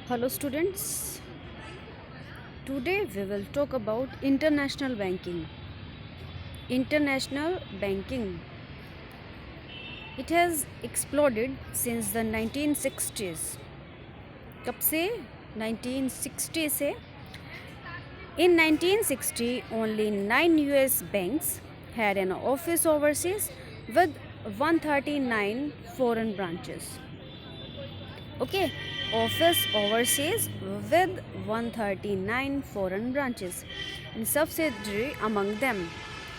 Hello students, today we will talk about international banking. International banking. It has exploded since the 1960s. कब से? 1960 से. In 1960, only 9 US banks had an office overseas with 139 foreign branches. Okay, office overseas with 139 foreign branches and subsidiary among them.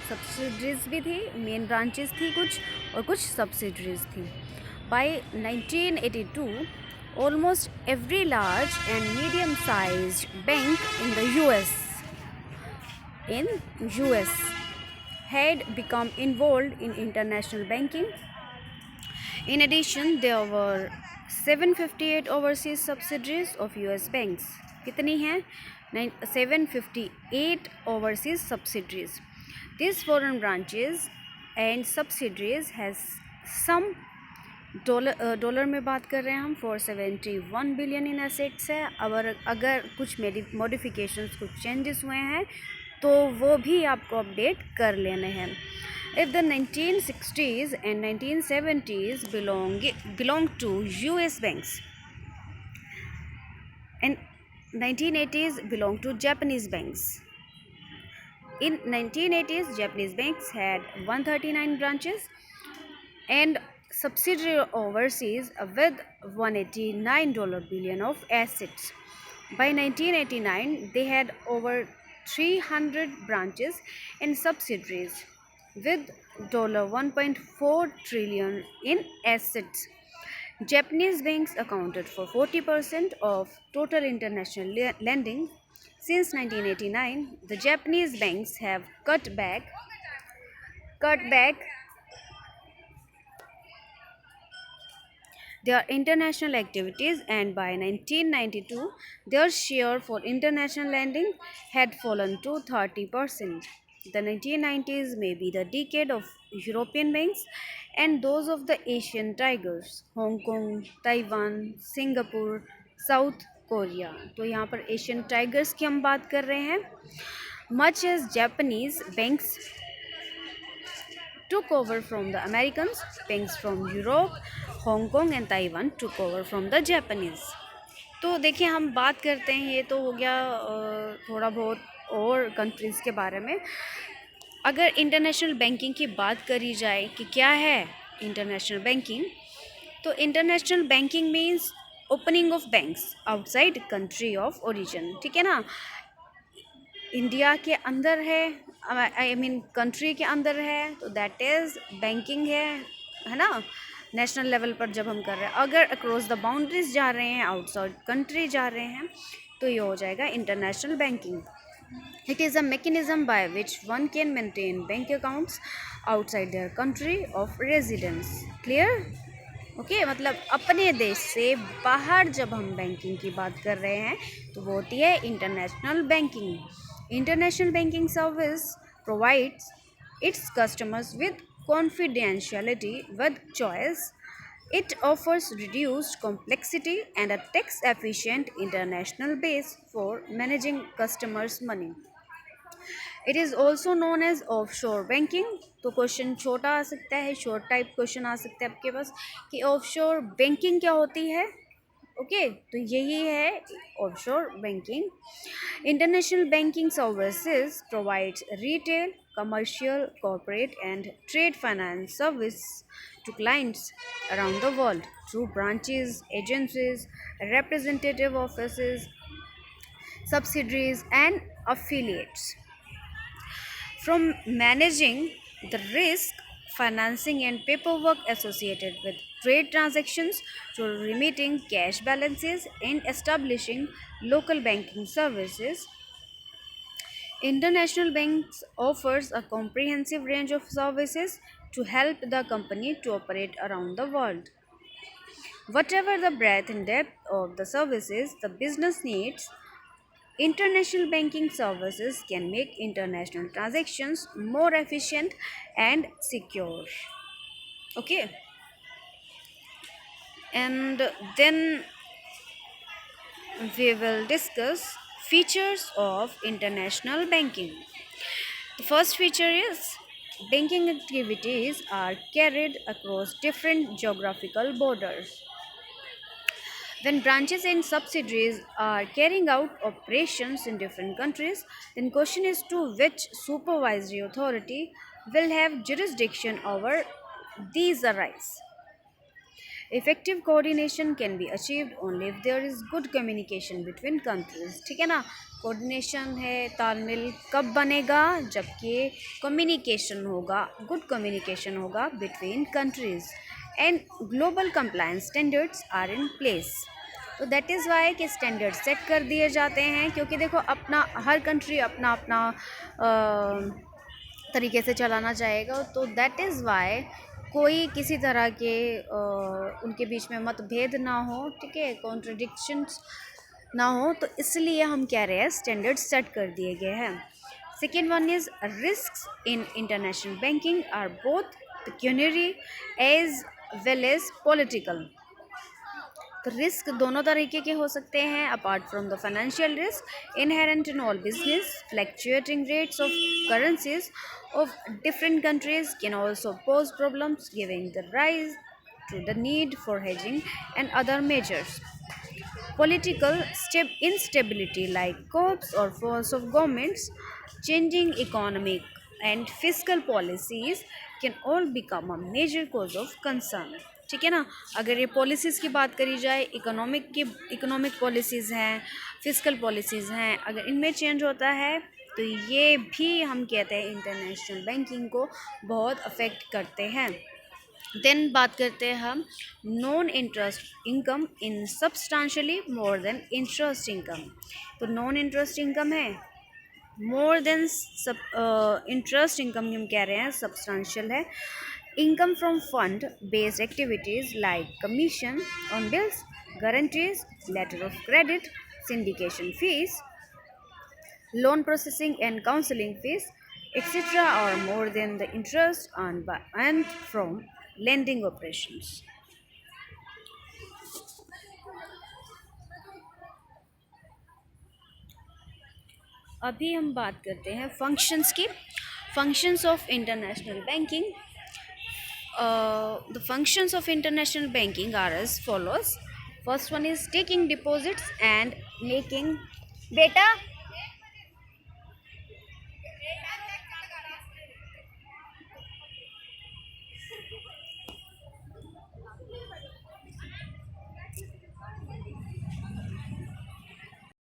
Subsidiaries भी थी, main branches थी कुछ और कुछ subsidiaries थी. By 1982, almost every large and medium-sized bank in the US had become involved in international banking. In addition, there were 758 overseas subsidiaries of US banks. कितनी हैं? 758 overseas subsidiaries. These foreign branches and subsidiaries has some dollar में बात कर रहे हैं हम 471 billion in assets है. अगर कुछ मॉडिफिकेशंस कुछ चेंजेस हुए हैं तो वो भी आपको अपडेट कर लेने हैं. If the 1960s and 1970s belong to US banks and 1980s belong to Japanese banks. In 1980s, Japanese banks had 139 branches and subsidiary overseas with $189 billion of assets. By 1989, they had over 300 branches and subsidiaries with $1.4 trillion in assets. Japanese banks accounted for 40% of total international lending. Since 1989, the Japanese banks have cut back their international activities, and by 1992 their share for international lending had fallen to 30%. The 1990s may be the decade of European banks and those of the Asian tigers, Hong Kong, Taiwan, Singapore, South Korea. तो यहाँ पर Asian tigers की हम बात कर रहे हैं. Much as Japanese banks took over from the Americans, banks from Europe, Hong Kong and Taiwan took over from the Japanese. तो देखिए हम बात करते हैं, ये तो हो गया थोड़ा बहुत और कंट्रीज़ के बारे में. अगर इंटरनेशनल बैंकिंग की बात करी जाए कि क्या है इंटरनेशनल बैंकिंग, तो international banking means opening of banks outside country of origin. ठीक है ना, इंडिया के अंदर है, आई मीन कंट्री के अंदर है, तो दैट इज़ बैंकिंग है ना, नेशनल लेवल पर जब हम कर रहे हैं. अगर अक्रॉस द बाउंड्रीज जा रहे हैं, आउटसाइड कंट्री जा रहे हैं, तो ये हो जाएगा international banking. It is a mechanism by which one can maintain bank accounts outside their country of residence. Clear? Okay, मतलब अपने देश से बाहर जब हम बैंकिंग की बात कर रहे हैं तो वो होती है international banking. International banking service provides its customers with confidentiality with choice. It offers reduced complexity and a tax-efficient international base for managing customers' money. It is also known as offshore banking. तो question छोटा आ सकता है, short type question आ सकता है आपके पास कि offshore banking क्या होती है. ओके, तो यही है offshore banking. International banking services provides retail, commercial, corporate and trade finance service to clients around the world through branches, agencies, representative offices, subsidiaries and affiliates. From managing the risk, financing and paperwork associated with trade transactions to remitting cash balances and establishing local banking services, International Banks offers a comprehensive range of services to help the company to operate around the world. Whatever the breadth and depth of the services the business needs, international banking services can make international transactions more efficient and secure. Okay, and then we will discuss features of international banking. The first feature is banking activities are carried across different geographical borders. When branches and subsidiaries are carrying out operations in different countries, then question is to which supervisory authority will have jurisdiction over these arise. Effective coordination can be achieved only if there is good communication between countries. ठीक है ना, coordination है, तालमेल कब बनेगा जबकि communication होगा, good communication होगा between countries and global compliance standards are in place. तो दैट इज़ वाई कि स्टैंडर्ड सेट कर दिए जाते हैं, क्योंकि देखो अपना हर कंट्री अपना अपना तरीके से चलाना चाहेगा, तो दैट इज़ वाई कोई किसी तरह के उनके बीच में मतभेद ना हो, ठीक है, कॉन्ट्रडिक्शंस ना हो, तो इसलिए हम कह रहे हैं स्टैंडर्ड सेट कर दिए गए हैं. Second one is risk in international banking are both pecuniary as well as political. तो रिस्क दोनों तरीके के हो सकते हैं. Apart from the financial risk inherent in all business, fluctuating rates of currencies of different countries can also pose problems, giving the rise to the need for hedging and other measures. Political instability like coups or falls of governments, changing economic and fiscal policies can all become a major cause of concern. ठीक है ना, अगर ये policies की बात करी जाए, economic policies हैं, फिजिकल पॉलिसीज़ हैं, अगर इनमें चेंज होता है तो ये भी हम कहते हैं इंटरनेशनल बैंकिंग को बहुत अफेक्ट करते हैं. देन बात करते हैं हम non interest income in substantially more than interest income. तो नॉन इंटरेस्ट इनकम है, मोर देन इंटरेस्ट इनकम हम कह रहे हैं सब्सटेंशियल है. Income from fund based activities like commission on bills, guarantees, letter of credit, syndication fees, loan processing and counseling fees, etc. are more than the interest earned from lending operations. अभी हम बात करते हैं functions की. Functions of international banking. The functions of international banking are as follows. First one is taking deposits and making. बेटा